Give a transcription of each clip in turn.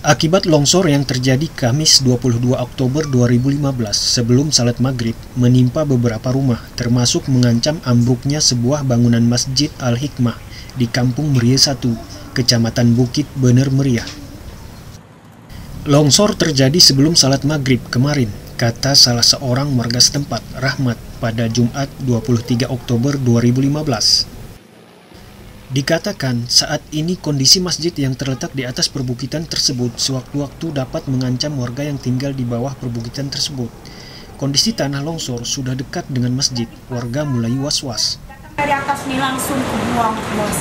Akibat longsor yang terjadi Kamis 22 Oktober 2015 sebelum salat maghrib menimpa beberapa rumah, termasuk mengancam ambruknya sebuah bangunan Masjid Al-Hikmah di Kampung Meria 1, Kecamatan Bukit Bener Meriah. Longsor terjadi sebelum salat maghrib kemarin, kata salah seorang warga setempat, Rahmat, pada Jumat 23 Oktober 2015. Dikatakan saat ini kondisi masjid yang terletak di atas perbukitan tersebut sewaktu-waktu dapat mengancam warga yang tinggal di bawah perbukitan tersebut. Kondisi tanah longsor sudah dekat dengan masjid, warga mulai was-was. Dari atas ini langsung kebuang bos.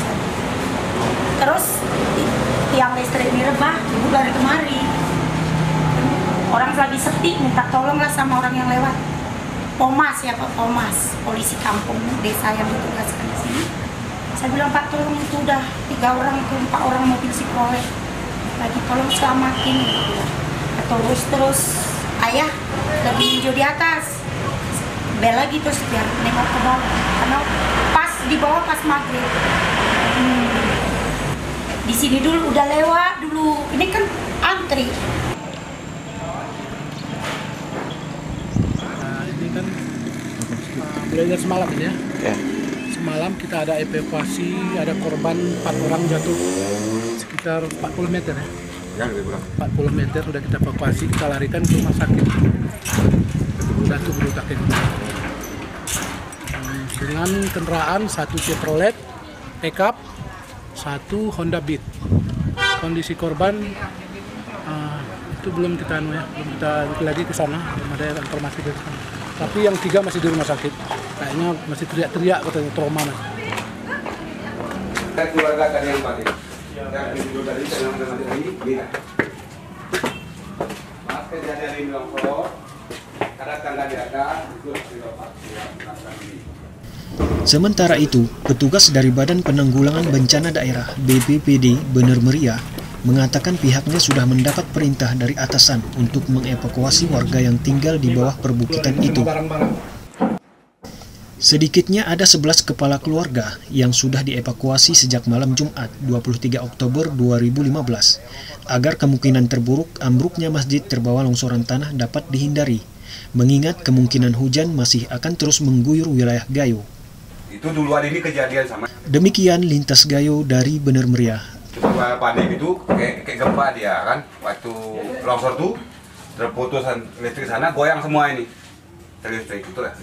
Terus tiang listrik ini rebah, ibu dari kemari. Orang lagi sepi, minta tolonglah sama orang yang lewat. Pomas ya Pak Pomas, polisi kampung desa yang ditugaskan di sini. Saya bilang, Pak tolong itu udah 3 orang ke 4 orang mobil Citroen lagi, tolong selamatin. Terus ayah lagi hijau di atas, bel lagi terus biar nengok ke bawah, karena pas di bawah pas maghrib. Di sini dulu udah lewat dulu, ini kan antri. Nah, ini kan mulai semalam ini ya. Ya. Semalam kita ada evakuasi, ada korban 4 orang jatuh sekitar 40 meter ya. Ya, lebih kurang. 40 meter udah kita evakuasi, kita larikan ke rumah sakit. Datu Berutakin. Dengan kendaraan 1 Chevrolet pickup, 1 Honda Beat. Kondisi korban itu belum kita belum kita lagi ke sana, belum ada informasi dari sana. Tapi yang 3 masih di rumah sakit. Kayaknya masih teriak-teriak katanya trauma mas. Keluarga tadi yang paling. Yang tidur tadi saya mati ini. Mas kejadian longsor. Ada tangga di atas itu dilepas. Sementara itu, petugas dari Badan Penanggulangan Bencana Daerah BPBD Bener Meriah mengatakan pihaknya sudah mendapat perintah dari atasan untuk mengevakuasi warga yang tinggal di bawah perbukitan itu. Sedikitnya ada 11 kepala keluarga yang sudah dievakuasi sejak malam Jumat 23 Oktober 2015 agar kemungkinan terburuk ambruknya masjid terbawa longsoran tanah dapat dihindari, mengingat kemungkinan hujan masih akan terus mengguyur wilayah Gayo. Itu duluan ini kejadian sama. Demikian Lintas Gayo dari Bener Meriah. Panik itu kayak gempa dia kan, waktu longsor tuh terputusan listrik sana, goyang semua ini listrik itu lah.